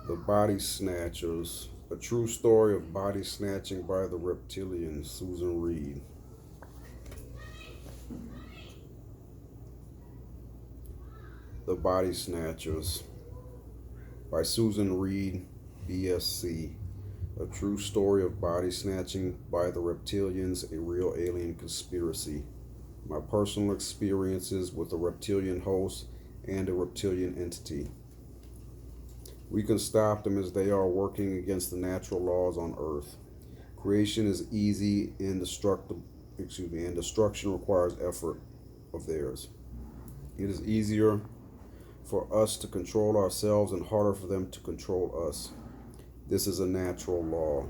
The Body Snatchers, a true story of body snatching by the Reptilians, Susan Reed. The Body Snatchers by Susan Reed, BSc. A true story of body snatching by the Reptilians, a real alien conspiracy. My personal experiences with a reptilian host and a reptilian entity. We can stop them as they are working against the natural laws on Earth. Creation is easy and and destruction requires effort of theirs. It is easier for us to control ourselves and harder for them to control us. This is a natural law.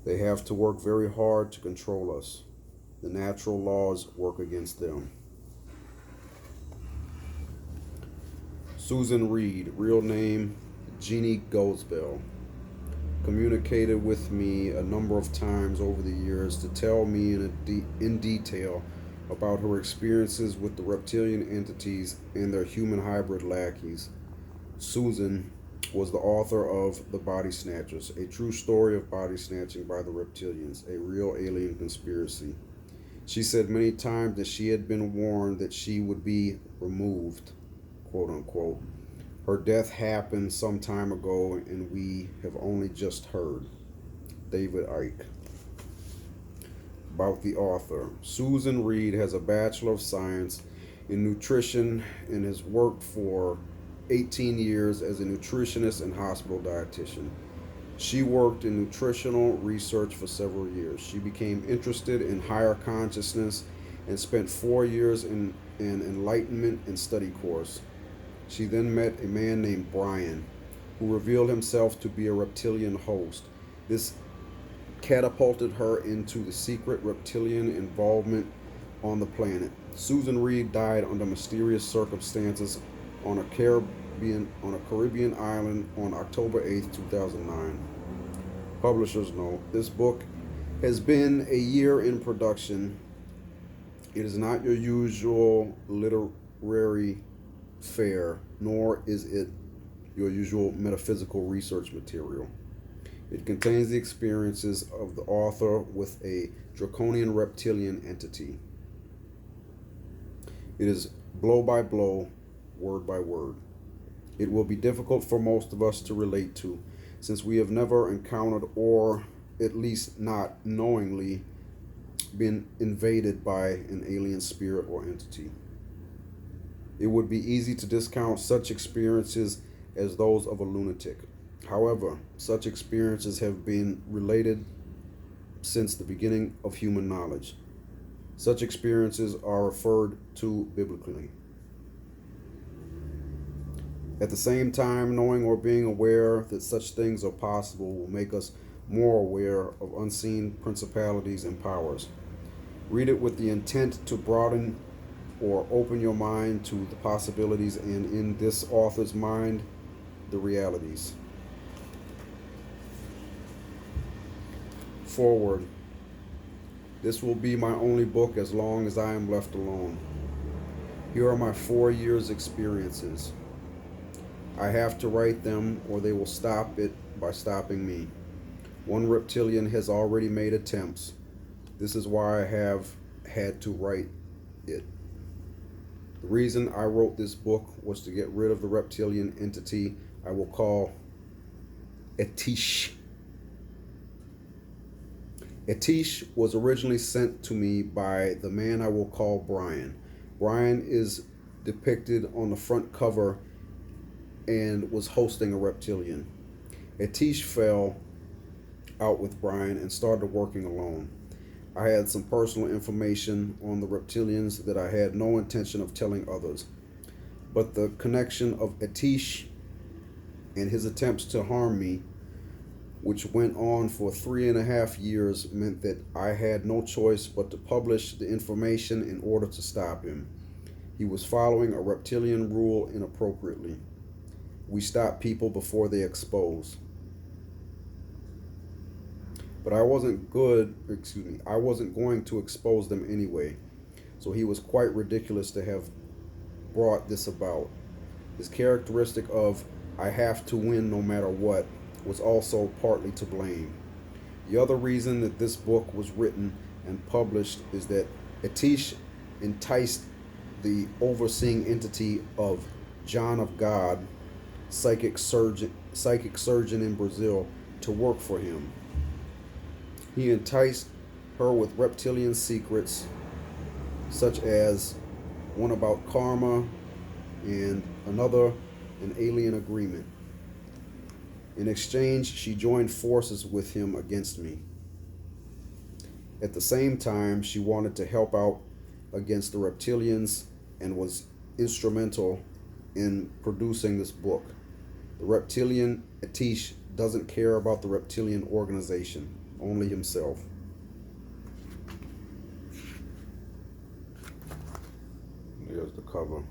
They have to work very hard to control us. The natural laws work against them. Susan Reed, real name Jeannie Goldsbell, communicated with me a number of times over the years to tell me in detail about her experiences with the reptilian entities and their human hybrid lackeys. Susan was the author of The Body Snatchers, a true story of body snatching by the reptilians, a real alien conspiracy. She said many times that she had been warned that she would be removed, quote unquote. Her death happened some time ago and we have only just heard. David Icke. About the author. Susan Reed has a Bachelor of Science in Nutrition and has worked for 18 years as a nutritionist and hospital dietitian. She worked in nutritional research for several years. She became interested in higher consciousness and spent 4 years in an enlightenment and study course. She then met a man named Brian, who revealed himself to be a reptilian host. This catapulted her into the secret reptilian involvement on the planet. Susan Reed died under mysterious circumstances on a Caribbean island on October 8, 2009. Publisher's note: this book has been a year in production. It is not your usual literary fare, nor is it your usual metaphysical research material. It contains the experiences of the author with a draconian reptilian entity. It is blow by blow, word by word. It will be difficult for most of us to relate to, since we have never encountered, or at least not knowingly, been invaded by an alien spirit or entity. It would be easy to discount such experiences as those of a lunatic. However, such experiences have been related since the beginning of human knowledge. Such experiences are referred to biblically. At the same time, knowing or being aware that such things are possible will make us more aware of unseen principalities and powers. Read it with the intent to broaden or open your mind to the possibilities and, in this author's mind, the realities. Foreword. This will be my only book as long as I am left alone. Here are my 4 years' experiences. I have to write them or they will stop it by stopping me. One reptilian has already made attempts. This is why I have had to write it. The reason I wrote this book was to get rid of the reptilian entity I will call Etish. Etish was originally sent to me by the man I will call Brian. Brian is depicted on the front cover and was hosting a reptilian. Etish fell out with Brian and started working alone. I had some personal information on the reptilians that I had no intention of telling others. But the connection of Etish and his attempts to harm me, which went on for 3.5 years, meant that I had no choice but to publish the information in order to stop him. He was following a reptilian rule inappropriately. We stop people before they expose. But I wasn't going to expose them anyway. So he was quite ridiculous to have brought this about. His characteristic of I have to win no matter what, was also partly to blame. The other reason that this book was written and published is that Atish enticed the overseeing entity of John of God, psychic surgeon in Brazil, to work for him. He enticed her with reptilian secrets, such as one about karma and another an alien agreement. In exchange, she joined forces with him against me. At the same time, she wanted to help out against the reptilians and was instrumental in producing this book. The reptilian Atish doesn't care about the reptilian organization, only himself. There's the cover.